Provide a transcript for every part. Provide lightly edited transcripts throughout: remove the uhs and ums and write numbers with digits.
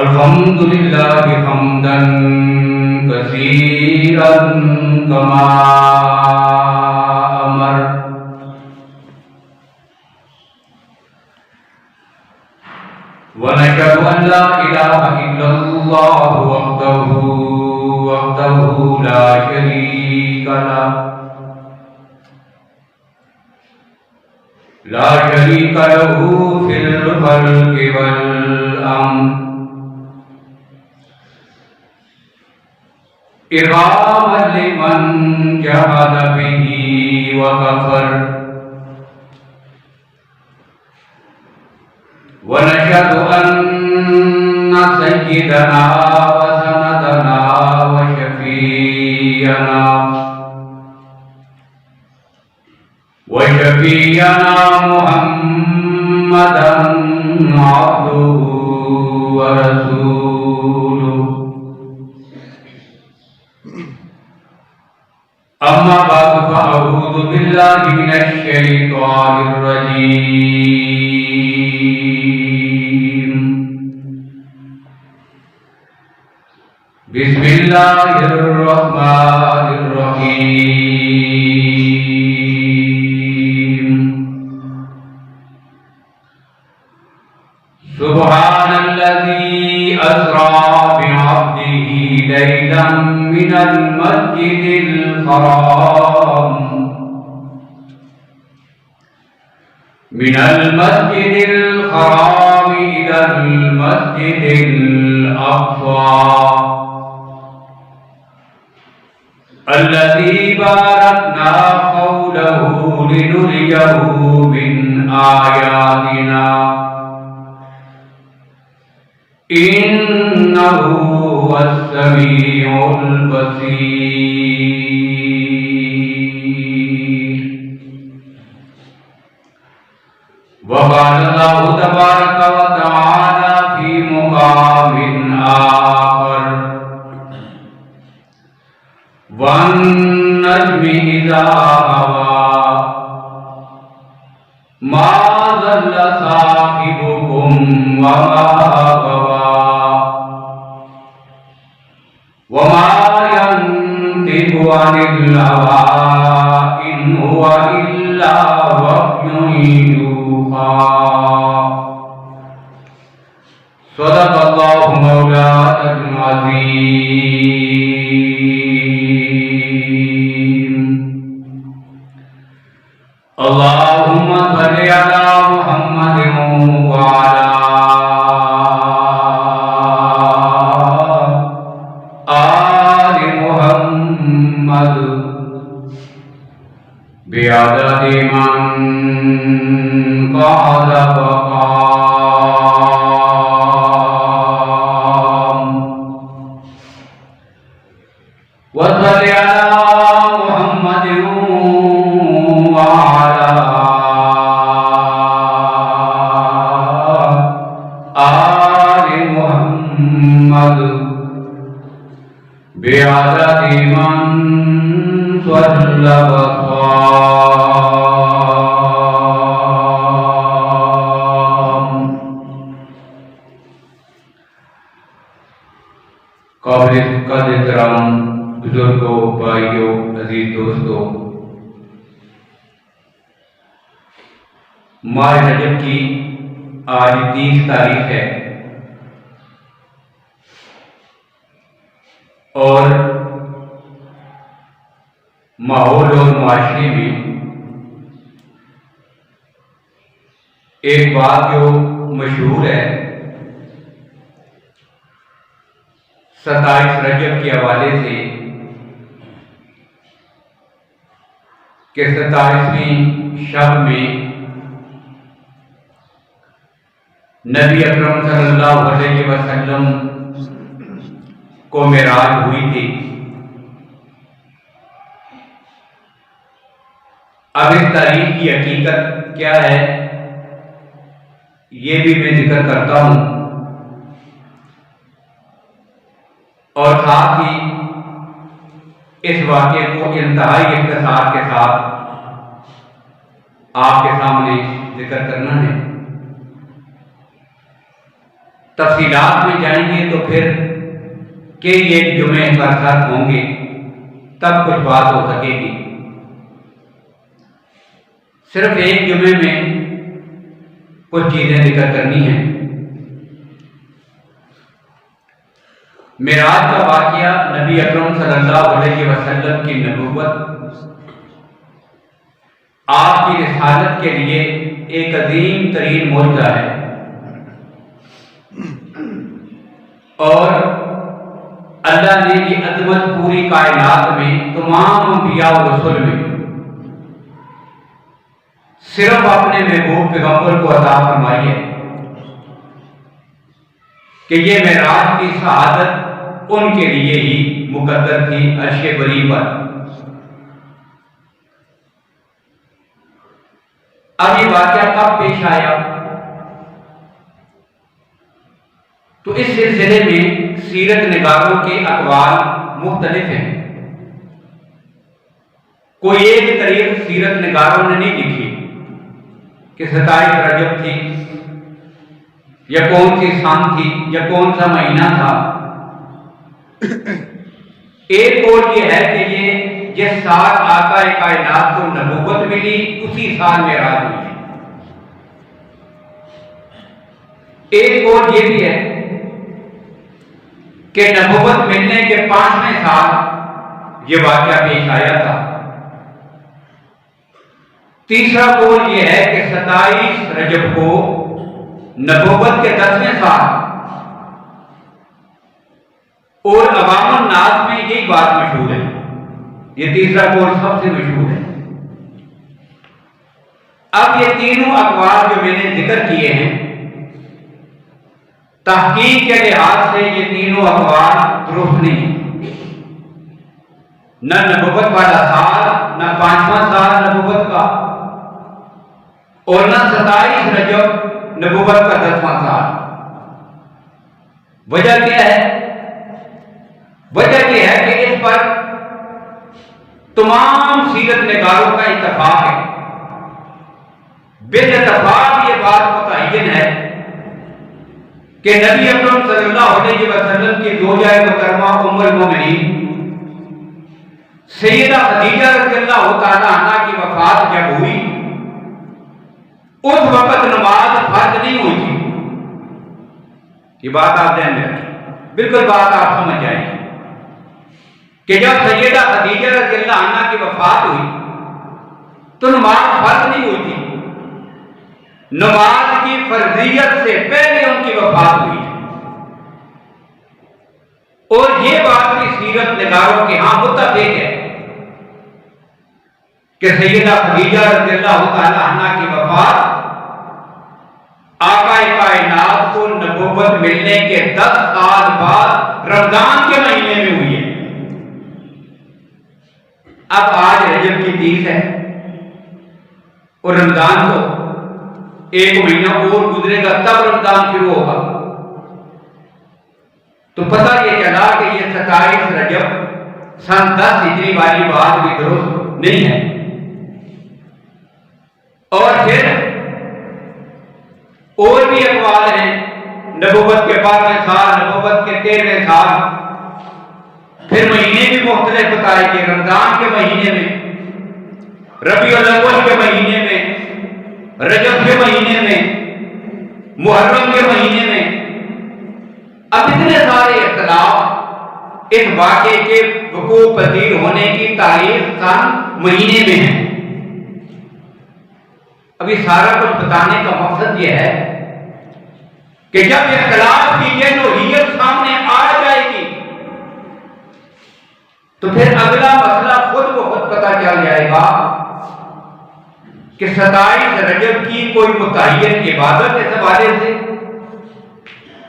الحمد لله حمدا كثيرا كما أمر ونشهد أن لا إله إلا الله وحده لا شريك له في الخلق والأمر إرغاما لمن جحد به وكفر ونشهد أن سيدنا وسندنا وشفيعنا محمدا عبده ورسوله أما بعد فأعوذ بالله من الشيطان الرجيم بسم الله الرحمن الرحيم سبحان الذي أسرى بعبده ليلا من المسجد الحرام إلى المسجد الأقصى الذي باركنا حوله لنريه من آياتنا إنه هو السميع البصير. وقال الله تبارك وتعالى في مقام آخر والنجم إذا هوى ما ضل صاحبكم وما غوى وما ينطق عن الهوى إن هو إلا وحي يوحى. صدق الله مولانا العظيم. اللهم صل على محمد وعلى آل محمد بعدد من قعد وقام وصل على محمد وعلى آل محمد بعدد من صلى وصام. قابل قدر احترام بزرگوں، بھائیوں، عزیز دوستوں، ماہ رجب کی آج 30 تاریخ ہے اور ماحول اور معاشرے میں ایک بات جو مشہور ہے 27 رجب کے حوالے سے کہ 27ویں شب میں نبی اکرم صلی اللہ علیہ وسلم کو معراج ہوئی تھی. اب اس تاریخ کی حقیقت کیا ہے یہ بھی میں ذکر کرتا ہوں اور ساتھ ہی اس واقعے کو انتہائی اختصار کے ساتھ آپ کے سامنے ذکر کرنا ہے. تفصیلات میں جائیں گے تو پھر کئی ایک جمعے پر ساتھ ہوں گے، تب کچھ بات ہو سکے گی۔ صرف ایک جمعے میں کچھ چیزیں ذکر کرنی ہیں۔ معراج کا واقعہ نبی اکرم صلی اللہ علیہ وسلم کی نبوت، آپ کی رسالت کے لیے ایک عظیم ترین معجزہ ہے، اور اللہ نے یہ عظمت پوری کائنات میں تمام انبیاء و رسول میں صرف اپنے محبوب پیغمبر کو عطا فرمائی ہے کہ یہ معراج کی سعادت ان کے لیے ہی مقدر تھی عرش بری پر۔ اب یہ واقعہ کب پیش آیا؟ تو اس سلسلے میں سیرت نگاروں کے اقوال مختلف ہیں۔ کوئی ایک تاریخ سیرت نگاروں نے نہیں لکھی کہ 27 رجب تھی یا کون سی سان تھی یا کون سا مہینہ تھا۔ ایک اور یہ ہے کہ یہ جس سال آقا کائنات کو نبوت ملی اسی سال معراج ہوئی ہے۔ ایک اور یہ بھی ہے کہ نبوت ملنے کے 5ویں سال یہ واقعہ پیش آیا تھا۔ تیسرا قول یہ ہے کہ 27 رجب کو نبوت کے 10ویں سال، اور عوام الناس میں یہی بات مشہور ہے، یہ تیسرا قول سب سے مشہور ہے۔ اب یہ تینوں اقوال جو میں نے ذکر کیے ہیں، تحقیق کے لحاظ سے یہ تینوں اقوال درست نہیں، نہ نبوت والا سال، نہ 5واں سال نبوت کا، اور نہ 27 رجب نبوت کا 10واں سال۔ وجہ کیا ہے؟ وجہ یہ ہے کہ اس پر تمام سیرت نگاروں کا اتفاق ہے، بالاتفاق یہ بات متعین ہے کہ نبی اکرم صلی اللہ علیہ وسلم کی زوجہ محترمہ ام المومنین سیدہ خدیجہ رضی اللہ تعالی عنہ کی وفات جب ہوئی، اس وقت نماز فرض نہیں ہوئی تھی۔ یہ بات آپ ذہن میں رکھیں، بالکل بات آپ سمجھ جائیں گے کہ جب سیدہ خدیجہ رضی اللہ عنہ کی وفات ہوئی تو نماز فرض نہیں ہوئی تھی، نماز کی فرضیت سے پہلے ان کی وفات ہوئی ہے، اور یہ بات بھی سیرت نگاروں کے ہاں متفق ہے کہ سیدہ خدیجہ رضی اللہ تعالی عنہ کی وفات آقا کائنات کو نبوت ملنے کے 10 سال بعد رمضان کے مہینے میں ہوئی ہے۔ اب آج رجب کی 30 ہے اور رمضان کو ایک مہینہ اور گزرے گا، تب رمضان شروع ہوگا، تو پتہ یہ چلا کہ یہ 27 رجب سن 10 ہجری والی بات بھی درست نہیں ہے۔ اور پھر اور بھی اقوال ہیں، نبوت کے 12ویں سال، نبوت کے 13ویں سال، پھر مہینے بھی مختلف بتائے گئے، رمضان کے مہینے میں، ربیع الاول کے مہینے میں، رجب کے مہینے میں، محرم کے مہینے میں۔ اب اتنے سارے اختلاف اس واقعے کے وقوع پذیر ہونے کی تاریخ سن مہینے میں ہے۔ ابھی سارا کچھ بتانے کا مقصد یہ ہے کہ جب اختلاف کی یہ نوعیت سامنے آ جائے گی تو پھر اگلا مسئلہ خود بخود پتہ چل جائے گا کہ 27 رجب کی کوئی متعین عبادت اس حوالے سے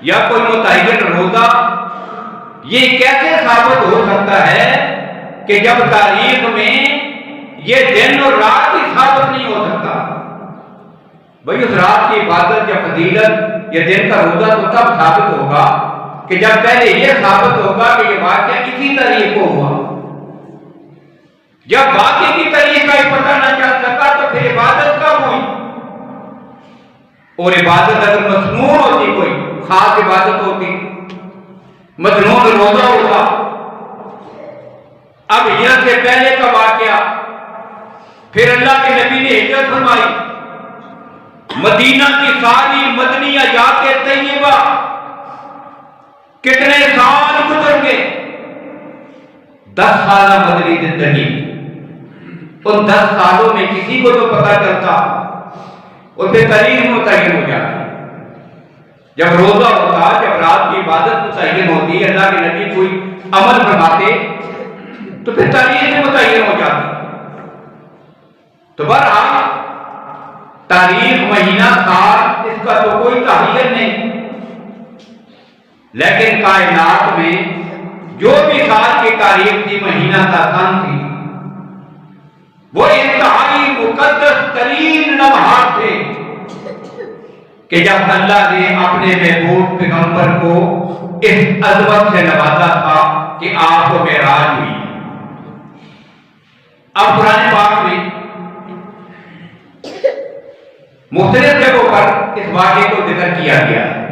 یا کوئی متعین روزہ یہ کیسے ثابت ہو سکتا ہے کہ جب تاریخ میں یہ دن اور رات ہی ثابت نہیں ہو سکتا؟ بھئی اس رات کی عبادت یا فضیلت یا دن کا روزہ تو تب ثابت ہوگا کہ جب پہلے یہ ثابت ہوگا کہ یہ واقعہ اسی تاریخ کو ہوا۔ جب واقعے کی تاریخ کا ہی پتہ نہ چل سکا تو پھر عبادت کب ہوئی؟ اور عبادت اگر مسنون ہوتی کوئی خاص عبادت ہوتی، مجنون روزہ ہوتا۔ اب ہجرت سے پہلے کا واقعہ، پھر اللہ کے نبی نے ہجرت فرمائی، مدینہ کی ساری مدنی حیات طیبہ کتنے سال گزر گئے، 10 سالہ مدنی زندگی۔ ان 10 سالوں میں کسی کو تو پتہ چلتا اور پھر تاریخ متعین ہو جاتی۔ جب روزہ ہوتا، جب رات کی عبادت متعین ہوتی، اللہ کے نبی کوئی عمل فرماتے تو پھر تاریخ میں متعین ہو جاتی۔ تو بہرحال تاریخ، مہینہ، سال، اس کا تو کوئی تعین نہیں، لیکن کائنات میں جو بھی سال کی تاریخ تھی، مہینہ کا سن تھی، وہ انتہائی مقدس ترین لمحات تھے کہ جب اللہ نے اپنے محبوب پیغمبر کو اس عظمت سے نوازا تھا کہ آپ کو معراج ہوئی۔ اب قرآن پاک میں مختلف جگہوں پر اس واقعے کو ذکر کیا گیا ہے۔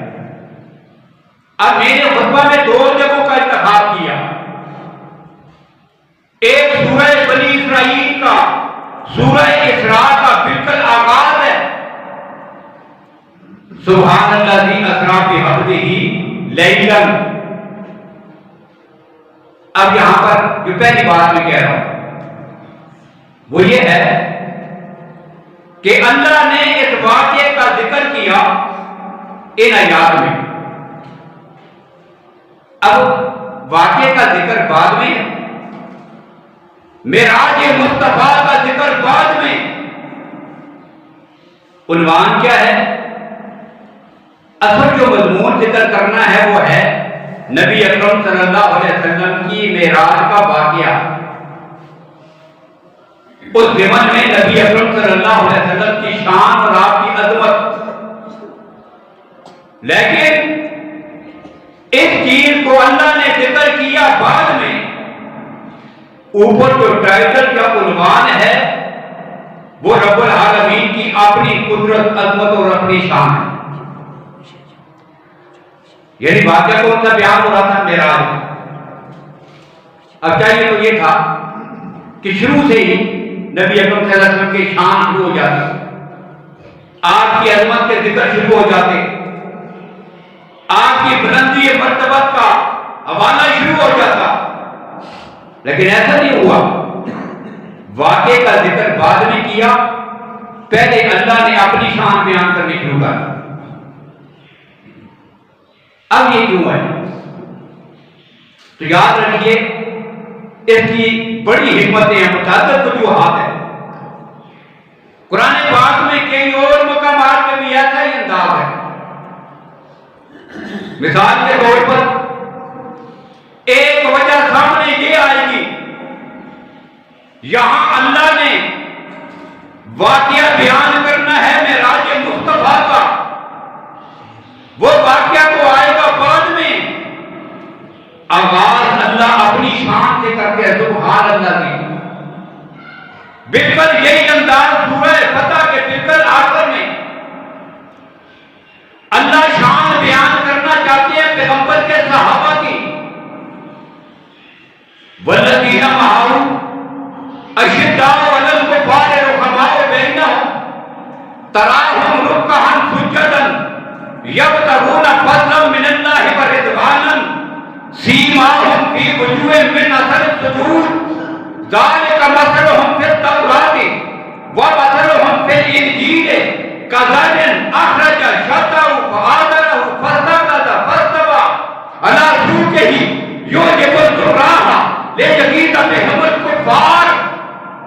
اب میں نے خطبہ میں 2 جگہوں کا انتخاب کیا، ایک سورہ بنی اسرائیل کا، سورہ اسراء کا بالکل آغاز ہے، سبحان الذی اسریٰ بعبدہ لیلا۔ اب یہاں پر جو پہلی بات میں کہہ رہا ہوں وہ یہ ہے کہ اللہ نے اس واقعے کا ذکر کیا ان آیات میں۔ اب واقعے کا ذکر بعد میں، معراج مصطفیٰ کا ذکر بعد میں۔ عنوان کیا ہے؟ اصل جو مضمون ذکر کرنا ہے وہ ہے نبی اکرم صلی اللہ علیہ وسلم کی معراج کا واقعہ۔ اس زمن میں نبی اکرم صلی اللہ علیہ وسلم کی شان اور آپ کی عظمت، لیکن اس چیز کو اللہ نے ذکر کیا بعد میں۔ اوپر جو ٹائٹل کا عنوان ہے وہ رب العالمین کی اپنی قدرت، عظمت اور اپنی شان ہے۔ یعنی واقعہ کون سا بیان ہو رہا تھا؟ معراج۔ اب چاہیے تو یہ تھا کہ شروع سے ہی نبی اکرم صلی اللہ علیہ وسلم کی شان شروع ہو جاتی، آپ کی عظمت کے ذکر شروع ہو جاتے، آپ کی بلندی مرتبہ کا حوالہ شروع ہو جاتا، لیکن ایسا نہیں ہوا۔ واقعے کا ذکر بعد میں کیا، پہلے اللہ نے اپنی شان بیان کرنی شروع کر دی۔ اب یہ کیوں ہے؟ تو یاد رکھیے اس کی بڑی حکمتیں ہیں، متعدد وجوہات ہیں۔ قرآن پاک میں کئی اور مقامات میں بھی ایسا ہی انداز ہے۔ مثال کے طور پر ایک وجہ سامنے یہ آئے گی، یہاں اللہ نے واقعہ بیان کرنا ہے معراج مصطفیٰ کا، وہ واقعہ تو آئے گا بعد میں۔ آغاز اللہ اپنی شان سے کرتے ہیں، سبحان اللہ کی۔ بالکل یہی انداز سورہ فتح کے بالکل آخر میں اللہ شان بیان کرنا چاہتے ہیں پیغمبر کے صحابہ کی۔ والذین معہ اشداء علی الکفار رحماء بینہم تراہم رکعا سجدا یبتغون فضلا من اللہ ورضوانا سیماہم فی وجوہہم من اثر السجود ذالک مثلہم فی التوراۃ ومثلہم فی الانجیل کزرع اخرج شطأہ فآزرہ فاستغلظ فاستوى علی سوقہ یعجب الزراع لیغیظ بہم الکفار،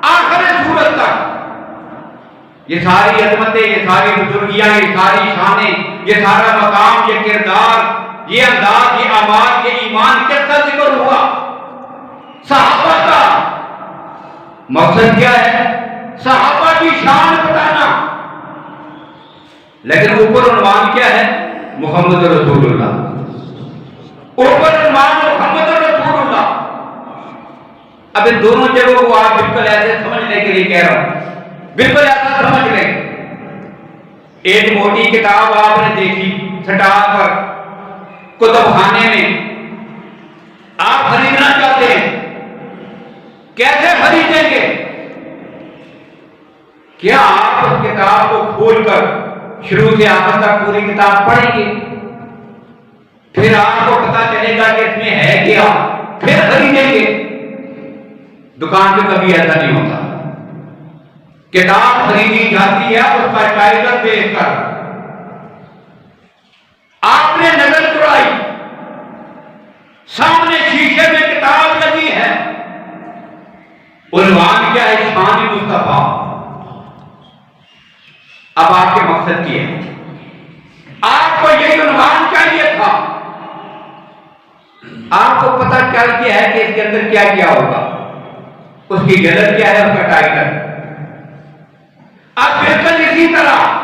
آخر سورت تک یہ ساری عظمتیں، یہ ساری بزرگیاں، یہ ساری شانیں، یہ سارا مقام، یہ کردار، یہ انداز، یہ اعمال، یہ ایمان کس کا ذکر ہوا؟ صحابہ کا۔ مقصد کیا ہے؟ صحابہ کی شان بتانا، لیکن اوپر عنوان کیا ہے؟ محمد رسول اللہ۔ اوپر عنوان محمد رسول اللہ۔ اب ان دونوں جگہوں کو آپ بالکل ایسے سمجھنے کے لیے کہہ رہا ہوں، بالکل ایسا سمجھ لیں۔ ایک موٹی کتاب آپ نے دیکھی سٹا پر، کتب خانے میں آپ خریدنا چاہتے ہیں، کیسے خریدیں گے؟ کیا آپ اس کتاب کو کھول کر شروع سے آخر تک پوری کتاب پڑھیں گے؟ پھر آپ کو پتا چلے گا کہ اس میں ہے کیا، پھر خریدیں گے۔ دکان پہ کبھی ایسا نہیں ہوتا، کتاب خریدی جاتی ہے اس کا ٹائٹل دیکھ کر۔ آپ نے نظر دوڑائی، سامنے شیشے میں کتاب لگی ہے، عنوان کیا ہے؟ شان مصطفیٰ۔ اب آپ کے مقصد کی ہے، آپ کو یہی عنوان چاہیے تھا، آپ کو پتہ چل گیا ہے کہ اس کے اندر کیا کیا ہوگا، اس کی جلد کیا ہے، اس کا ٹائٹل۔ اب بالکل اسی طرح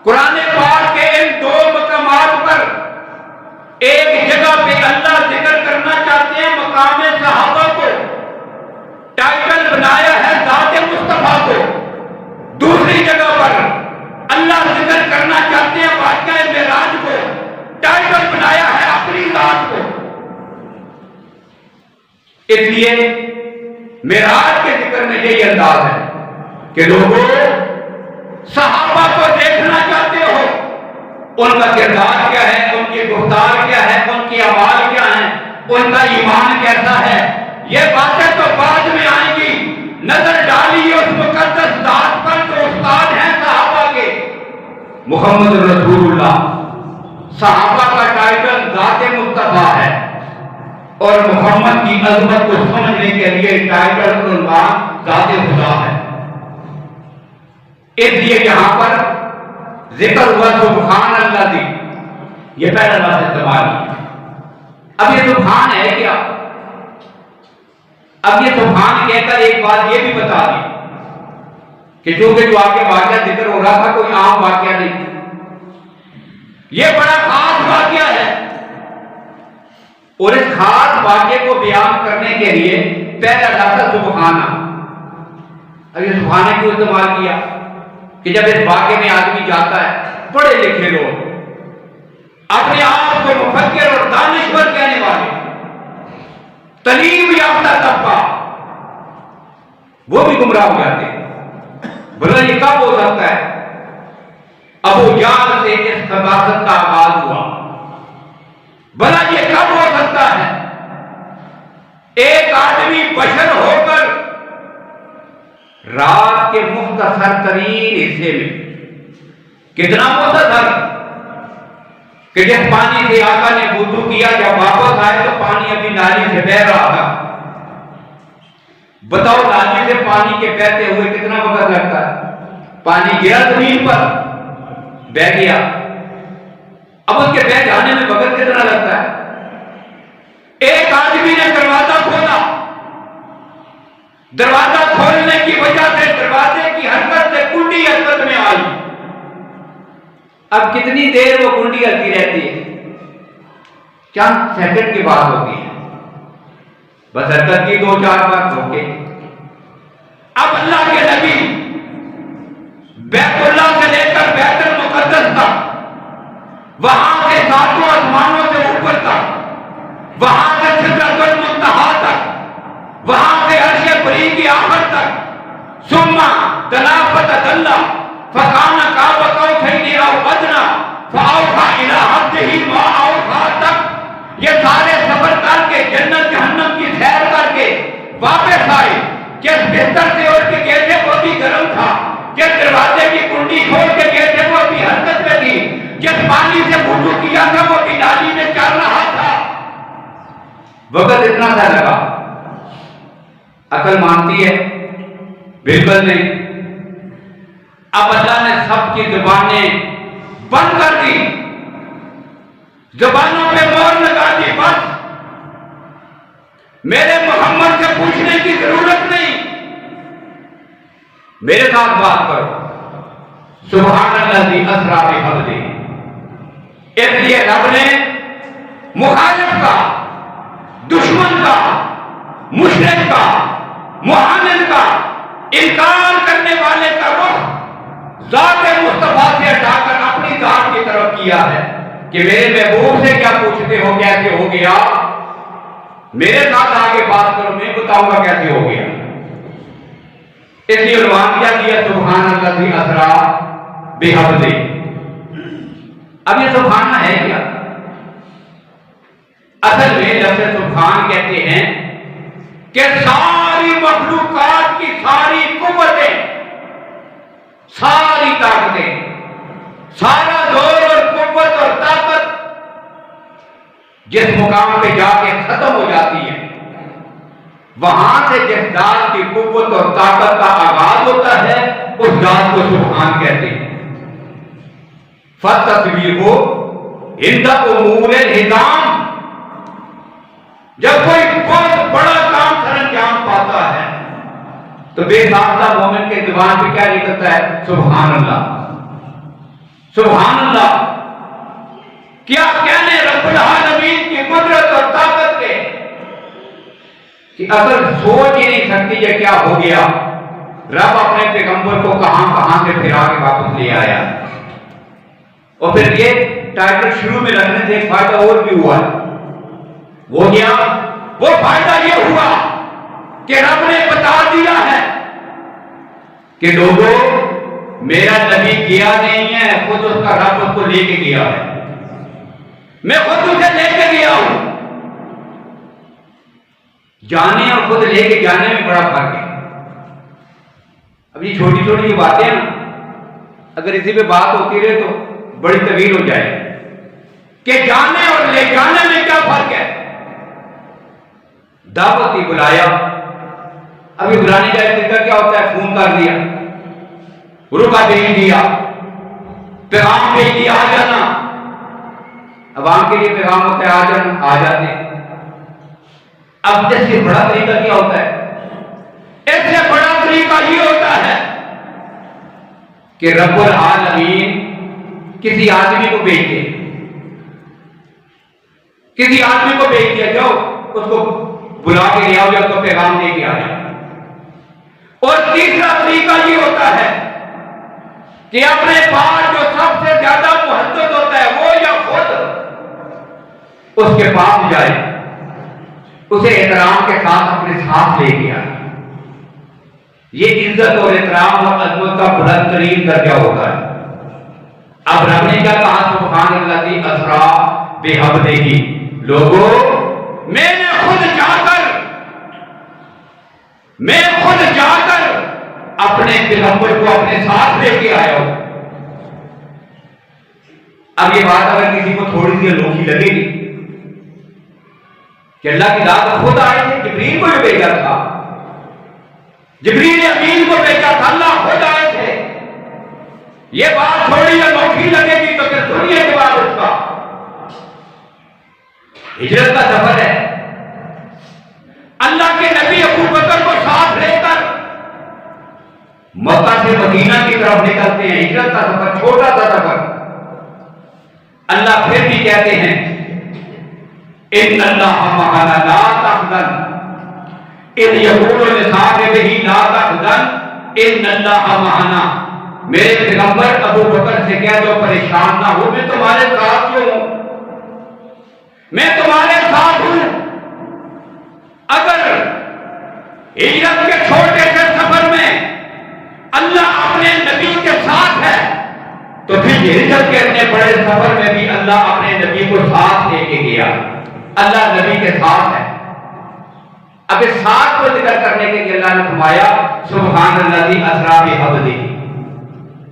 قرآن پاک کے ان دو مقامات پر ایک جگہ پہ اللہ ذکر کرنا چاہتے ہیں مقام صحابہ کو، ٹائٹل بنایا ہے ذات مصطفیٰ کو، دوسری جگہ پر اللہ ذکر کرنا چاہتے ہیں واقعہ معراج کو، ٹائٹل بنایا ہے اپنی ذات کو۔ اس لیے معراج کے ذکر میں یہی انداز ہے کہ لوگوں صحابہ کو دیکھنا چاہتے ہو، ان کا کردار کیا ہے، ان کی گفتار کیا ہے، ان کی اعمال کیا ہیں، ان کا ایمان کیسا ہے، یہ باتیں تو بعد میں آئیں گی۔ نظر ڈالیے اس مقدس ذات پر جو استاد ہیں صحابہ کے، محمد رسول اللہ۔ صحابہ کا ٹائٹل ذات مصطفیٰ ہے، اور محمد کی عظمت کو سمجھنے کے لیے ٹائٹل عنوان ذات خدا ہے۔ اس لیے یہاں پر ذکر ہوا سبحان اللہ دی، یہ پہلا لفظ استعمال کیا۔ اب یہ سبحان ہے کیا؟ اب یہ سبحان کہہ کر ایک بات یہ بھی بتا دی کہ چونکہ جو آگے واقعہ ذکر ہو رہا تھا کوئی عام واقعہ نہیں، یہ بڑا خاص واقعہ ہے، اور اس خاص واقعے کو بیان کرنے کے لیے پہلا لفظ سبحانہ۔ اب یہ سبحانہ کیوں استعمال کیا؟ کہ جب اس واقعے میں آدمی جاتا ہے، پڑھے لکھے لوگ اپنے آپ کو مفکر اور دانشور کہنے والے، تعلیم یافتہ طبقہ، وہ بھی گمراہ ہو جاتے ہیں۔ بھلا یہ کب ہو سکتا ہے؟ ابو جہل سے اس خباثت کا آغاز ہوا۔ بھلا یہ کب ہو سکتا ہے؟ ایک آدمی بشر ہو کر رات کے مختصر ترین حصے میں، کتنا مختصر کہ جس پانی سے آقا نے وضو کیا، جب واپس آئے تو پانی ابھی نالی سے بہہ رہا تھا۔ بتاؤ نالی سے پانی کے بہتے ہوئے کتنا وقت لگتا ہے؟ پانی گرا زمین پر، بہہ گیا، اب اس کے بہہ جانے میں وقت کتنا لگتا ہے؟ ایک آدمی نے دروازہ کھولا، دروازہ کھولنے کی وجہ سے دروازے کی حرکت سے کنڈی حرکت میں آئی۔ اب کتنی دیر وہ کنڈی ہلتی رہتی ہے؟ چند سیکنڈ کی بات ہوتی ہے، بس حرکت کی 2-4 بار دھوکے۔ اب اللہ کے نبی بیت اللہ سے لے کر بیت المقدس تک، وہاں سے 7 آسمانوں سے اوپر تک، وہاں سے سدرۃ المنتہا تک، وہاں سے عرش بری کی آخر تک، ثم دنا فتدلى فكان قاب قوسين او ادنى فاوحى الى عبده ما اوحى تک یہ سارے سفر کر کے جنت جہنم کی سیر کر کے واپس آئے۔ جس بستر سے اٹھ کے گئے تھے وہ بھی گرم تھا، جس دروازے کی کنڈی کھول کے گئے تھے وہ بھی حرکت میں تھی، جس پانی سے وضو کیا تھا وہ بھی نالی میں چل رہا تھا۔ وقت اتنا سا لگا، عقل مانتی ہے؟ بالکل نہیں۔ اب اللہ نے سب کی زبانیں بند کر دی، زبانوں پہ مہر لگا دی، بس میرے محمد سے پوچھنے کی ضرورت نہیں، میرے ساتھ بات کرو۔ سبحان الذی اسریٰ بعبدہ۔ اس لیے رب نے مخالف کا، دشمن کا، مشرک کا، معاند کا، انکار کرنے والے کا رخ ذات مصطفیٰ سے ہٹا کر اپنی ذات کی طرف کیا ہے۔ کہ میرے محبوب سے کیا پوچھتے ہو کیسے ہو گیا، میرے ساتھ آگے بات کرو، میں بتاؤں گا کیسے ہو گیا۔ اس لیے عنوان کیا دیا، سبحان الذی اسری بعبدہ۔ اب یہ سبحانہ ہے کیا؟ اصل میں لفظ سبحان کہتے ہیں کہ ساری مخلوقات کی ساری قوتیں، ساری طاقتیں، سارا زور اور قوت اور طاقت جس مقام پہ جا کے ختم ہو جاتی ہے، وہاں سے جس ذات کی قوت اور طاقت کا آغاز ہوتا ہے اس ذات کو سبحان کہتے ہیں۔ فَتَسْبِیحُ عِنْدَ أُمُورِ الْعِظَامِ، جب کوئی بہت بڑا کام سر انجام پاتا ہے تو بے ساختہ مومن کے زبان پہ کیا نکلتا ہے؟ سبحان اللہ، سبحان اللہ۔ کیا کہنے رب العالمین کی قدرت اور طاقت کے کہ اگر سوچ ہی نہیں سکتی یہ کیا ہو گیا، رب اپنے پیغمبر کو کہاں سے پھرا کے واپس لے آیا۔ اور پھر یہ ٹائٹل شروع میں رکھنے سے ایک فائدہ اور بھی ہوا ہے، وہ کیا؟ وہ فائدہ یہ ہوا کہ رب نے بتا دیا ہے کہ لوگوں میرا نبی گیا نہیں ہے، خود اس کا رب اس کو لے کے گیا ہے، میں خود اسے لے کے گیا ہوں۔ جانے اور خود لے کے جانے میں بڑا فرق ہے۔ اب یہ چھوٹی چھوٹی باتیں نا، اگر اسی پہ بات ہوتی رہے تو بڑی طویل ہو جائے کہ جانے اور لے جانے میں کیا فرق ہے۔ دعوت ہی بلایا، ابھی بلانے کا طریقہ کیا ہوتا ہے؟ فون کر دیا، رکا بھیج دیا، پیغام بھیج دیا، آ جانا۔ عوام کے لیے پیغام ہوتا ہے آ جانا، آ جاتے ہیں۔ اب اس سے بڑا طریقہ کیا ہوتا ہے؟ اس سے بڑا طریقہ یہ ہوتا ہے کہ رب العالمین کسی آدمی کو بھیج دے، کسی آدمی کو بھیج دیا، جاؤ اس کو بلا کے لے آؤ یا اس کو پیغام دے کے آ جاؤ۔ اور تیسرا طریقہ یہ ہوتا ہے کہ اپنے پاس جو سب سے زیادہ محدث ہوتا ہے وہ یا خود اس کے پاس جائے، اسے احترام کے ساتھ اپنے ساتھ لے گیا۔ یہ عزت اور احترام اور عظمت کا بلند ترین درجہ ہوتا ہے۔ اب رب نے کیا کہا؟ سبحان الذی اسری بعبدہ۔ لوگوں میں نے خود جا کر اپنے پیغمبر کو اپنے ساتھ لے کے آیا ہوں۔ اب یہ بات اگر کسی کو تھوڑی سی انوکھی لگے گی کہ اللہ کی ذات خود آئے تھے، جبریل کو بھی بھیجا تھا، جبریل امین کو بھیجا تھا، اللہ خود آئے تھے، یہ بات تھوڑی انوکھی لگے گی تو پھر سنیے کے بعد اس کا ہجرت کا سفر ہے۔ اللہ کے نبی ابو بکر کو ساتھ لے کر مکہ سے مدینہ کی طرف نکلتے ہیں، ہجرت کا سفر، چھوٹا سا سفر۔ اللہ پھر بھی کہتے ہیں ان اللہ معنا لا تحزن اذ یقول لصاحبہ لا تحزن ان اللہ معنا۔ میرے پیغمبر ابو بکر سے کہہ دو پریشان نہ ہو، میں تمہارے ساتھ ہوں، میں تمہارے ساتھ ہوں۔ اگر ہجرت کے چھوٹے سے سفر میں اللہ اپنے نبی کے ساتھ ہے تو پھر ہجرت کے اتنے بڑے سفر میں بھی اللہ اپنے نبی کو ساتھ لے کے گیا۔ اللہ نبی کے ساتھ ہے۔ اب اس ساتھ کو ذکر کرنے کے لیے اللہ نے فرمایا سبحان الذی اسری بعبدہ،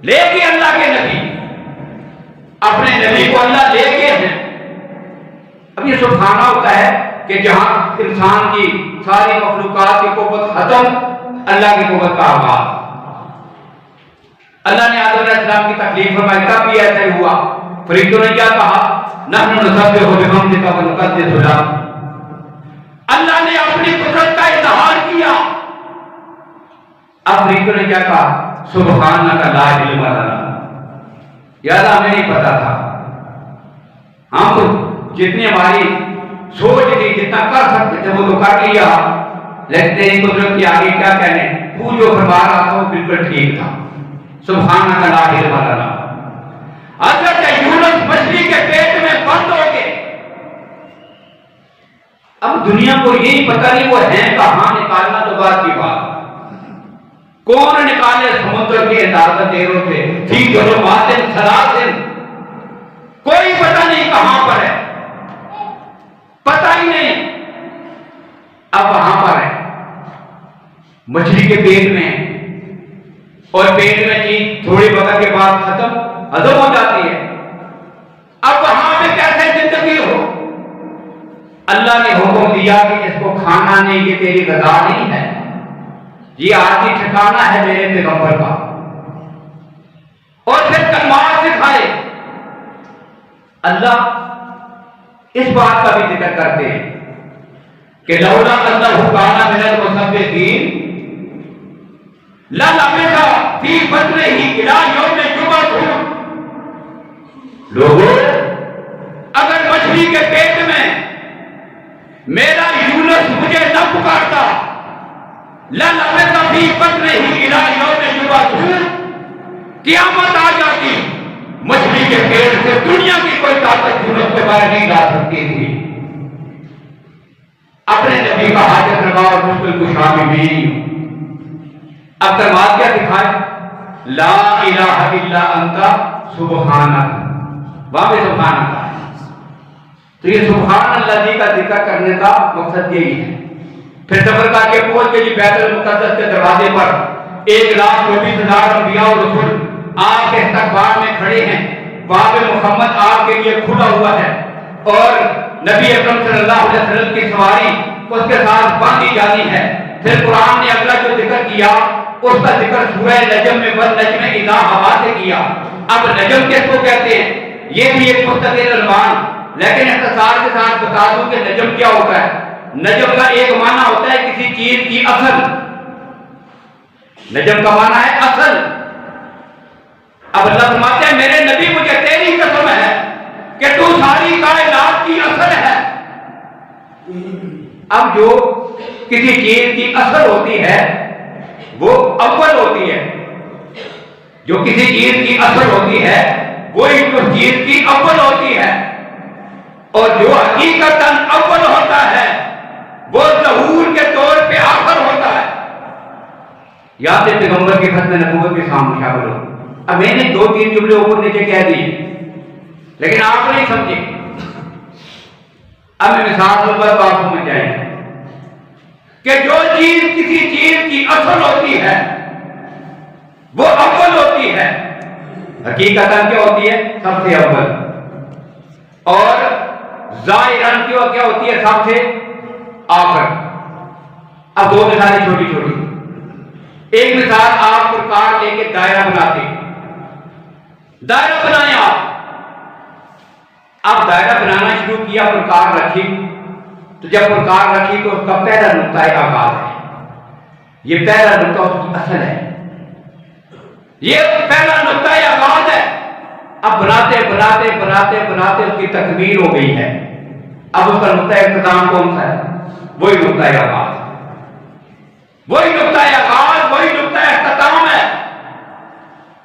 لے کے اللہ کے نبی، اپنے نبی کو اللہ لے کے ہیں۔ اب یہ سبحانہ ہوتا ہے کہ جہاں انسان کی ساری مخلوقات کی قوت ختم، اللہ کی قوت کا آغاز۔ اللہ نے آدم علیہ السلام کی تکلیف فرمائی، تب بھی ایسا ہی ہوا۔ فرشتوں نے کیا کہا؟ نحن نسبح بحمدک ونقدس لک۔ اللہ نے اپنی قدرت کا اظہار کیا۔ اب فرشتوں نے کیا کہا؟ سبحانک لا علم لنا۔ یا اللہ ہمیں نہیں پتا تھا، ہم تو جتنی ہماری سوچ تھی، جتنا کر سکتے تھے وہ تو کر لیا، لیکن تیری قدرت کی آگے کیا کہنے؟ تو جو فرما رہا تھا وہ بالکل ٹھیک تھا۔ سبحانک لا علم لنا۔ حضرت یونس مچھلی کے پیٹ میں بند ہو گئے. اب دنیا کو یہی پتہ نہیں وہ ہیں کہاں، نکالنا تو بات کی بات. کون نکالے سمندر کے اندازہ دیروں سے فی ظلمات ثلاث، کوئی پتہ نہیں کہاں پر ہے، پتہ ہی نہیں. اب وہاں پر ہے مچھلی کے پیٹ میں، اور پیٹ میں چیز تھوڑی وقت کے بعد ختم ہضم ہو جاتی ہے. اب وہاں پہ کیسے زندگی ہو؟ اللہ نے حکم دیا کہ اس کو کھانا نہیں، یہ تیری غذا نہیں ہے، یہ آخری ٹھکانہ ہے میرے پیغمبر کا. اور پھر کلمات سکھائے. اللہ اس بات کا بھی ذکر کرتے ہیں کہ لولا انہ کان من المسبحین للبث فی بطنہ الی یوم یبعثون. لوگوں، اگر مچھلی کے پیٹ میں میرا یونس مجھے نہ پکارتا، للبث فی بطنہ الی یوم یبعثون، قیامت آ جاتی، مچھلی کے پیٹ سے دنیا کی کوئی طاقت یونس کے باہر نہیں لا سکتی تھی. اپنے نبی کا حاجت روا اور مشکل کشا میں بھی. اب کلمات کیا دکھائے؟ لا الہ الا انت سبحانک. وہاں پہ سبحانک ہے. تو یہ سبحان اللہ جی کا ذکر کرنے کا مقصد یہی ہے. پھر سفر کا کے پہنچ کے بیت المقدس کے دروازے پر 1,24,000 انبیاء اور رسول آپ کے استقبال میں کھڑے ہیں. وہاں پہ محمد آپ کے لیے کھلا ہوا ہے، اور نبی اکرم صلی اللہ علیہ وسلم کی سواری اس کے ساتھ باندھی جانی ہے. پھر قرآن نے اگلا جو ذکر کیا اس کا ذکر سورہ نجم میں والنجم اذا ہوا سے کیا. اب نجم کس کو کہتے ہیں یہ بھی ایک مستقل عنوان، لیکن اختصار کے ساتھ بتا دوں کہ نجم کیا ہوتا ہے. نجم کا ایک معنی ہوتا ہے کسی چیز کی اصل. نجم کا معنی ہے اصل. اب اللہ فرماتے ہیں میرے نبی مجھے تیری قسم ہے کہ تو ساری کائنات کی اصل ہے. اب جو کسی چیز کی اصل ہوتی ہے وہ اول ہوتی ہے. جو کسی چیز کی اصل ہوتی ہے وہی اس چیز کی اول ہوتی ہے. اور جو حقیقتاً اول ہوتا ہے وہ ظہور کے طور پہ آخر ہوتا ہے. یاد ہے پیغمبر کی ختم نبوت کے سامنے شامل ہو. اب میں نے 2-3 جملے اوپر نیچے کہہ دیے لیکن آپ نہیں سمجھے. اب میں مثال پر بات سمجھ جائیں کہ جو چیز کسی چیز کی اصل ہوتی ہے وہ اول ہوتی ہے. حقیقتاً کیا ہوتی ہے؟ سب سے اول. اور ظاہراً کیا ہوتی ہے؟ سب سے آخر. اب 2 مثالیں چھوٹی چھوٹی. ایک مثال آپ پرکار لے کے دائرہ بناتے. دائرہ بنائیں آپ دائرہ بنانا شروع کیا، پرکار رکھی. تو جب پرکار رکھی تو اس کا پہلا نقطہ آغاز ہے. یہ پہلا نقطہ اس کی اصل ہے. یہ پہلا نقطہ آغاز ہے. اب بناتے بناتے بناتے بناتے اس کی تکمیل ہو گئی ہے. اب اس کا نقطہ اختتام کون سا ہے؟ وہی نقطہ آغاز، وہی نقطہ آغاز، وہی نقطہ اختتام ہے.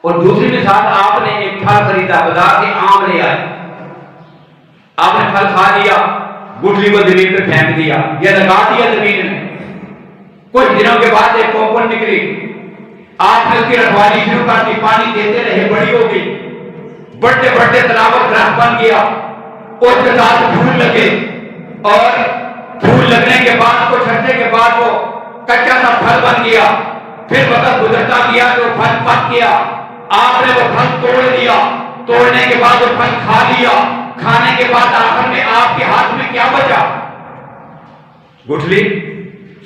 اور دوسری مثال، آپ نے ایک پھل خریدا، بازار سے آم لے آئے. آپ نے پھل کھا لیا، گٹھلی کو زمین پہ پھینک دیا یا لگا دیا زمین میں. کچھ دنوں کے بعد ایک کوپن نکلی. آپ نے اس کی رکھوالی شروع کر دی، پانی دیتے رہے، بڑی ہو گئی، بڑھتے بڑھتے تلاوت درخت بن گیا. اس کے ساتھ پھول لگے، اور پھول لگنے کے بعد کچھ عرصے کے بعد وہ کچا سا پھل بن گیا. پھر وقت گزرتا گیا تو پھل پک گیا. آپ نے وہ پھل توڑ لیا. توڑنے کے بعد وہ پھل کھا لیا. کھانے کے بعد آخر میں آپ کے ہاتھ میں کیا بچا؟ گٹھلی.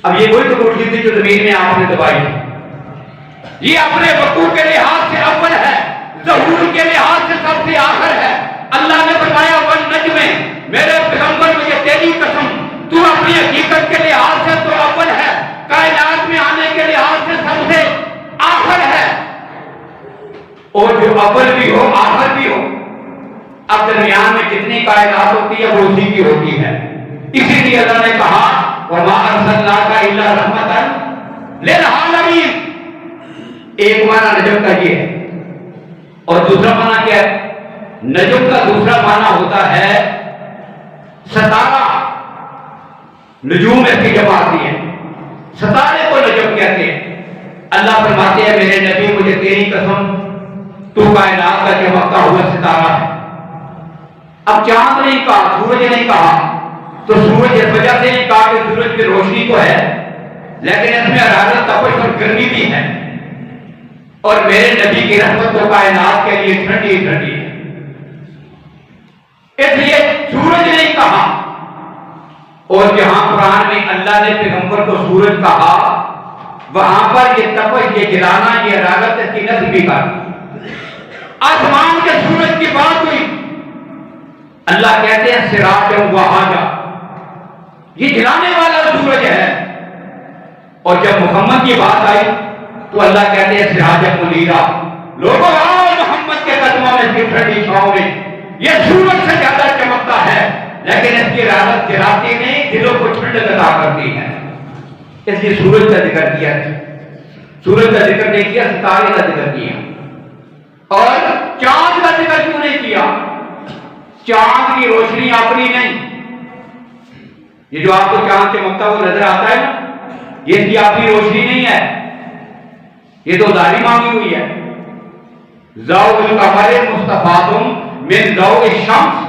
اب یہ وہی تو گٹھلی تھی جو زمین میں آپ نے دبائی. یہ اپنے وقوع کے لحاظ سے اول ہے، ظہور کے لحاظ سے سب سے آخر ہے. اللہ نے بتایا والنجم، میرے پیغمبر مجھے تیری قسم تو اپنی حقیقت کے لحاظ سے تو اول ہے، کائنات میں آنے کے لحاظ سے سب سے آخر ہے. اور جو اول بھی ہو آخر بھی ہو، اب درمیان میں جتنی کائنات ہوتی ہے وہ اسی کی ہوتی ہے. اسی لیے اللہ نے کہا وَمَا أَرْسَلْنَاكَ إِلَّا رَحْمَةً لِلْعَالَمِينَ. ایک معنی نجم کا یہ ہے، اور دوسرا معنی کیا ہے؟ نجم کا دوسرا معنی ہوتا ہے ستارہ. نجوم کی جمع آتی ہے، ستارے کو نجم کہتے ہیں. اللہ فرماتے ہیں میرے نبی مجھے تیری قسم تو کائنات کا چمکتا ہوا ستارہ ہے. اب چاند نہیں کہا، سورج نہیں کہا، تو سورج اس وجہ سے نہیں کہا کہ سورج کی روشنی تو ہے لیکن اس میں حرارت تپش اور گرمی بھی ہے، اور میرے نبی کی رحمت تو کائنات کے لیے ٹھنڈی ٹھنڈی ہے، اس لیے سورج نہیں کہا. اور جہاں قرآن میں اللہ نے پیغمبر کو سورج کہا وہاں پر یہ تپش، یہ جلانا، یہ حرارت اس کی نفی بھی کر دی. آسمان کے سورج کی بات ہوئی، اللہ کہتے ہیں سراجا وہاجا، یہ جلانے والا سورج ہے. اور جب محمد کی بات آئی تو اللہ کہتے ہیں سراجا منیرا، لوگوں آؤ محمد کے قدموں میں ٹھنڈی چھاؤں میں. یہ سورج سے زیادہ چمکتا ہے لیکن اس کی حرارت جلاتی نہیں، دلوں کو ٹھنڈک عطا کرتی ہے. اس لیے سورج کا ذکر کیا، سورج کا ذکر نہیں کیا، ستارے کا ذکر کیا. اور چاند کا ذکر کیوں نہیں کیا؟ چاند کی روشنی اپنی نہیں، یہ جو آپ کو چاند چمکتا ہوا نظر آتا ہے یہ اس کی اپنی روشنی نہیں ہے، یہ تو ظاہری مانگی ہوئی ہے. ضوء القمر مستفاد من ضوء الشمس،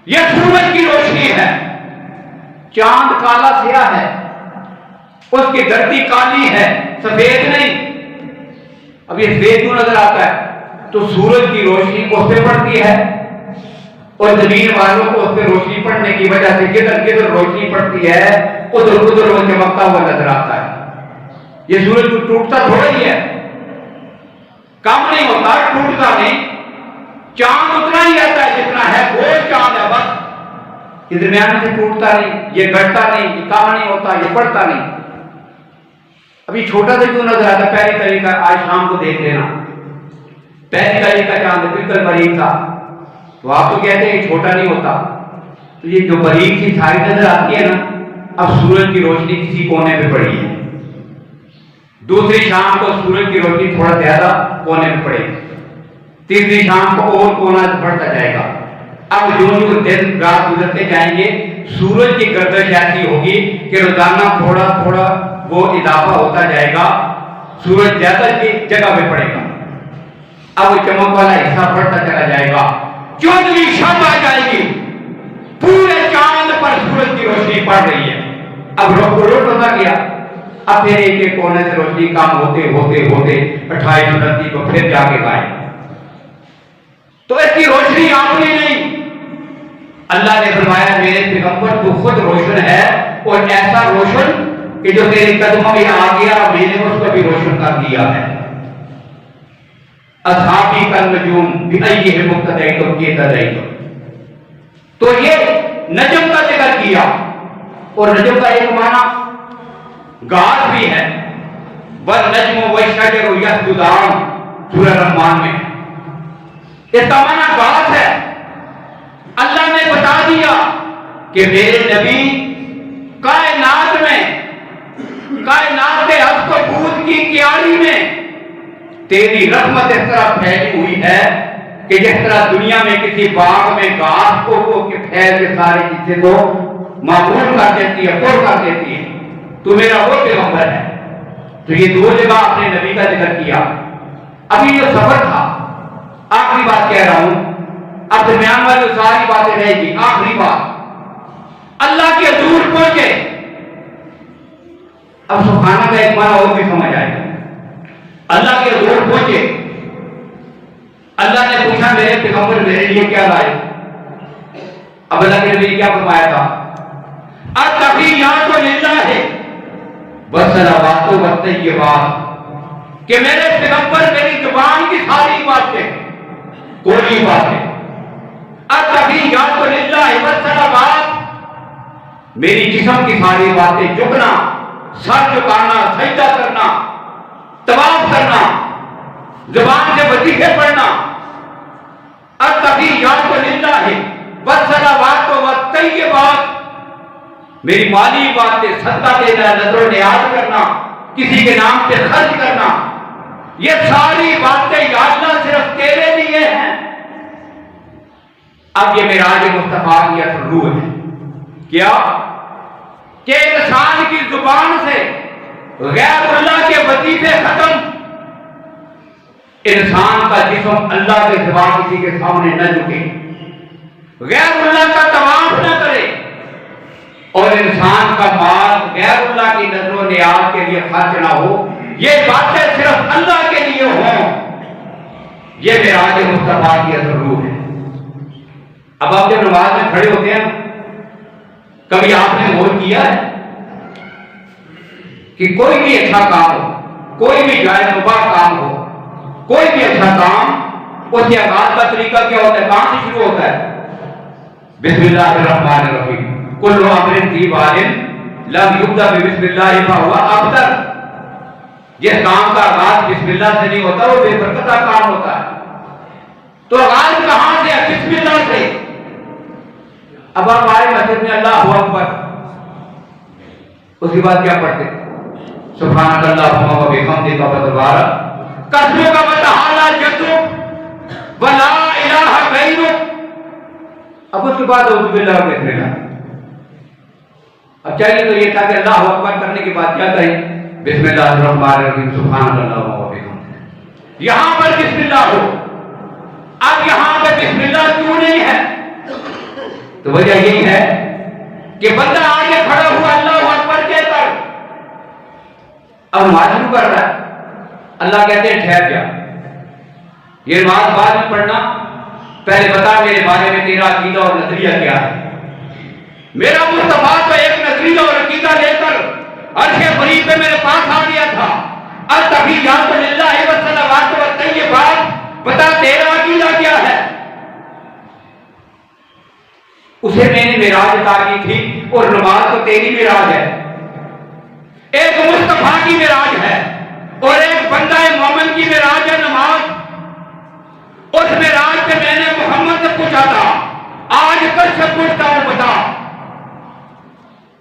یہ سورج کی روشنی ہے. چاند کالا سیاہ ہے، اس کی دھرتی کالی ہے، سفید نہیں. اب یہ سفید کیوں نظر آتا ہے؟ تو سورج کی روشنی اس پہ پڑتی ہے اور زمین والوں کو اس پہ روشنی پڑنے کی وجہ سے جدھر جدھر روشنی پڑتی ہے ادھر ادھر وہ چمکتا ہوا نظر آتا ہے. یہ سورج ٹوٹتا تھوڑا ہی ہے، کم نہیں ہوتا، ٹوٹتا نہیں. چاند اتنا ہی آتا ہے جتنا ہے، وہ چاند ہے بس، یہ درمیان سے ٹوٹتا نہیں، یہ گھٹتا نہیں، یہ کام نہیں ہوتا، یہ پڑتا نہیں. ابھی چھوٹا سا کیوں نظر آتا ہے؟ پہلی تاریخ کا آج شام کو دیکھ لینا، پہلی تاریخ کا چاند بالکل باریک تھا، تو آپ تو کہتے ہیں یہ چھوٹا نہیں ہوتا. تو یہ جو باریک سی ساری نظر آتی ہے نا، اب سورج کی روشنی کسی کونے پہ پڑی ہے، دوسری شام کو سورج کی روشنی تھوڑا زیادہ کونے پہ پڑے گی، تیسری شام کو اور کونا بڑھتا جائے گا. اب جو دن رات گزرتے جائیں گے سورج کی گردش ایسی ہوگی کہ روزانہ تھوڑا تھوڑا وہ اضافہ ہوتا جائے گا، سورج زیادہ کی جگہ پہ پڑے گا. اب وہ چمک والا حصہ بڑھتا چلا جائے گا. 14ویں شب آ جائے گی، پورے چاند پر سورج کی روشنی پڑ رہی ہے. اب روٹ ہوتا گیا، اب پھر ایک ایک کونے سے روشنی کام ہوتے ہوتے ہوتے 28 29 کو پھر جا کے گائے. تو اس کی روشنی اپنی نہیں. اللہ نے فرمایا میرے پیغمبر تو خود روشن ہے، اور ایسا روشن کہ جو تیرے قدموں میں آ گیا میں نے اس کو بھی روشن کر دیا ہے. اصحابی کالنجوم بأیہم اقتدیتم اہتدیتم. تو یہ نجم کا ذکر کیا، اور نجم کا ایک معنی گاس بھی ہے. والنجم والشجر یسجدان، سورہ رحمان میں اس کا معنی گاس ہے. اللہ نے بتا دیا کہ میرے نبی کائنات میں، کائنات کے ہفت و بود کی کیاری میں تیری رحمت اس طرح پھیلی ہوئی ہے کہ جس طرح دنیا میں کسی باغ میں گھاس کو پھیل کے سارے حصے کو معمول کر دیتی ہے، پور کر دیتی ہے، تو میرا وہ پیغمبر ہے. تو یہ دو جگہ اپنے نبی کا ذکر کیا. ابھی جو سفر تھا، آخری بات کہہ رہا ہوں، اب درمیان والی ساری باتیں رہے گی. آخری بات، اللہ کے حضور پہنچے. اب سبحانہ کا ایک معنی اور بھی سمجھ آئے گا. اللہ کے حضور پہنچے، اللہ نے پوچھا میرے پیغمبر میرے لیے کیا لائے؟ اب اللہ کے نبی نے کیا فرمایا تھا؟ التحیات للہ والصلوات والطیبات، کہ میرے پیغمبر میری زبان کی ساری باتیں، کوئی باتیں، التحیات للہ والصلوات، میری جسم کی ساری باتیں، جھکنا، سر جھکانا، سجدہ کرنا، طواف کرنا، زبان سے وظیفے پڑھنا، التحیات للہ والصلوات والطیبات، میری مالی باتیں، صدقہ دینا، نذر و نیاز کرنا، کسی کے نام پہ خرچ کرنا، یہ ساری باتیں یا اللہ صرف تیرے لیے ہیں، اب یہ معراج مصطفیٰ کی اصل روح ہے کیا کہ انسان کی زبان سے غیر اللہ کے وظیفے ختم، انسان کا جسم اللہ کے سوا کسی کے سامنے نہ جھکے، غیر اللہ کا طواف نہ کرے، اور انسان کا مال غیر اللہ کی نظر و نیاز کے لیے خرچ نہ ہو، یہ باتیں صرف اللہ کے لیے ہوں، یہ معراج مصطفیٰ کی اصل روح ہے۔ اب آپ جب نماز میں کھڑے ہوتے ہیں، کبھی آپ نے غور کیا ہے کہ کوئی بھی اچھا کام ہو، کوئی بھی جائز مباح کام ہو، کوئی بھی اچھا کام، اس کے آغاز کا طریقہ کیا ہوتا ہے؟ کہاں سے شروع ہوتا ہے؟ بسم اللہ الرحمن الرحیم، کل امر ذی بال لم یبدأ بسم اللہ فہو ابتر۔ جس کام کا آغاز بسم اللہ سے نہیں ہوتا وہ بے برکتہ کام ہوتا ہے۔ تو آغاز کہاں سے ہے؟ بسم اللہ سے۔ اب آپ آئے مسجد میں اللہ اکبر، اس کے بعد کیا پڑھتے؟ سبحان اللہ و بحمدہ وتبارک اسمک وتعالی جدک ولا الہ غیرک۔ اب اس کے بعد اعوذ باللہ بسم اللہ۔ اب چاہیے تو یہ تھا کہ اللہ اکبر کرنے کے بعد کیا کہیں؟ بسم اللہ الرحمن الرحیم سبحان اللہ و بحمدہ۔ یہاں پر بسم اللہ ہو، اب یہاں پہ بسم اللہ کیوں نہیں ہے؟ تو وجہ یہی ہے کہ بندہ آگے کھڑا ہوا اللہ اکبر کہہ کر اب نماز شروع کر رہا ہے، اللہ کہتے ہیں ٹھہر جا، یہ نماز بعد میں پڑھنا، پہلے بتا میرے بارے میں تیرا عقیدہ اور نظریہ کیا ہے۔ میرا مصطفیٰ تو ایک نظریہ اور عقیدہ لے کر عرش قریب پہ میرے پاس آ گیا تھا، التحیات للہ والصلوات والطیبات، بتا تیرا عقیدہ کیا ہے؟ اسے میں نے معراج عطا کی تھی، اور نماز تو تیری معراج ہے، ایک مصطفیٰ کی معراج ہے، اور ایک بندہ مومن کی معراج ہے نماز۔ اس معراج پہ میں نے محمد سے پوچھا تھا، آج کل سے پوچھتا ہوں بتا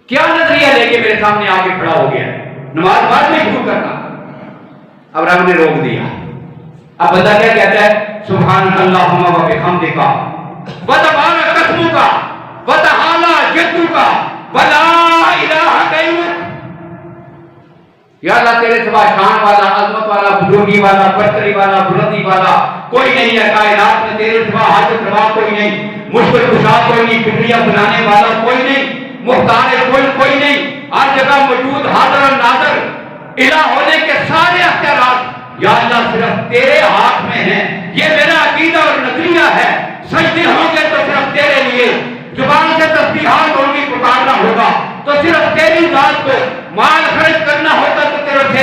کیا نظریہ لے کے میرے سامنے آگے کھڑا ہو گیا؟ نماز بعد میں شروع کرنا۔ اب رب نے روک دیا۔ اب بندہ کیا کہتا ہے؟ سبحان اللہم و بحمدک وتبارک اسمک وتعالی جدک ولا الہ غیرک۔ یا اللہ تیرے سوا شان والا، عظمت والا، بزرگی والا، برتری والا، بلندی والا کوئی نہیں ہے کائنات میں، تیرے سوا حاجت روا کوئی نہیں، مشکل کشا کوئی نہیں، فکریہ بنانے والا کوئی نہیں، مختار کوئی نہیں، ہر جگہ موجود، حاضر اور ناظر، الہ ہونے کے سارے اختیارات یا اللہ صرف تیرے ہاتھ میں ہیں۔ یہ میرا عقیدہ اور نظریہ ہے۔ سجدے ہوں گے تو صرف تیرے لیے، زبان سے تسبیحات ہوگی، پکارنا ہوگا تو صرف تیری ذات کو، مال خرچ کرنا ہوگا تو صرف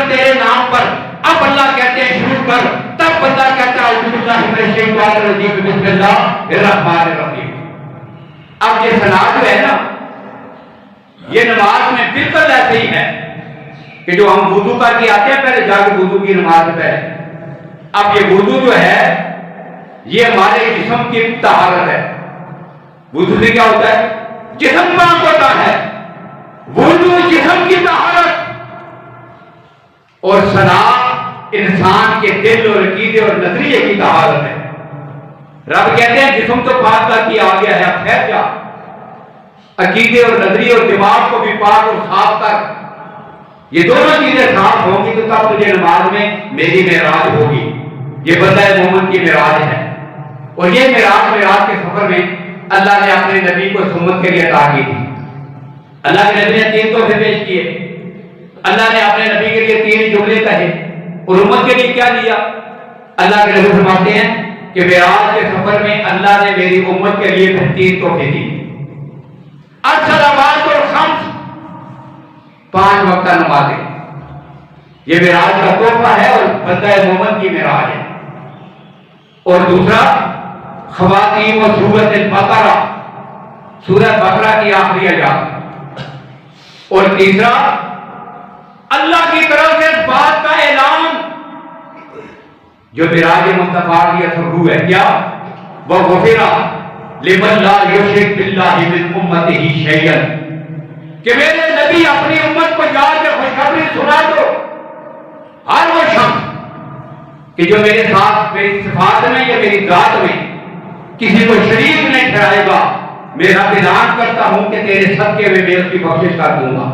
تیرے نام پر۔ اب اللہ کہتے ہیں شروع کر، تب بندہ کہتا ہے اعوذ باللہ من الشیطان الرجیم بسم اللہ الرحمن الرحیم۔ اب یہ ثنا جو ہے نا، یہ نماز میں بالکل ایسے ہی ہے کہ جو ہم وضو کر کے آتے ہیں پہلے جا کے وضو کی نماز پہلے، اب یہ وضو جو ہے یہ ہمارے جسم کی طہارت ہے۔ وضو سے کیا ہوتا ہے؟ جسم پاک ہوتا ہے۔ وضو جسم کی طہارت، اور ثنا انسان کے دل اور عقیدے اور نظریے کی طہارت ہے۔ رب کہتے ہیں جسم تو پاک کر کے آ گیا ہے، اب ٹھہر جا، عقیدے اور نظریے اور دماغ کو بھی پاک اور صاف کر۔ یہ دونوں چیزیں صاف ہوں گی تو تب تجھے نماز میں میری معراج ہوگی۔ یہ بندہ مومن کی معراج ہے، اور یہ معراج کے سفر میں اللہ نے اپنے نبی کو اس امت کے لیے عطا کی تھی۔ اللہ کے نبی نے 3 تحفے پیش کیے۔ اللہ نے اپنے نبی کے لیے 3 جملے کہے، اور امت کے لیے کیا دیا؟ اللہ کے نبی فرماتے ہیں کہ معراج کے سفر میں اللہ نے میری امت کے لیے 3 تحفے دی۔ الصلوات الخمس، 5 وقت نمازیں، یہ معراج کا تحفہ ہے اور بندہ مومن کی معراج ہے۔ اور دوسرا خواتین و سورۃ البقرہ، سورہ بقرہ کی آخری آیات۔ اور تیسرا اللہ کی طرف سے اس بات کا اعلان جو معراج مصطفیٰ کی اصل روح ہے، کیا؟ وَغُفِرَ لِمَن لَا يُشْرِكْ بِاللَّهِ مِنْ أُمَّتِهِ شَيْئًا، کہ میرے نبی اپنی امت کو جا کے خوشخبری سنا دو، ہر وہ شخص کہ جو میرے ساتھ، میری صفات میں یا میری ذات میں کسی کو شریک نہیں ٹھہرائے گا، میرا اعلان کرتا ہوں کہ تیرے صدقے میں میں اس کی بخشش کر دوں گا۔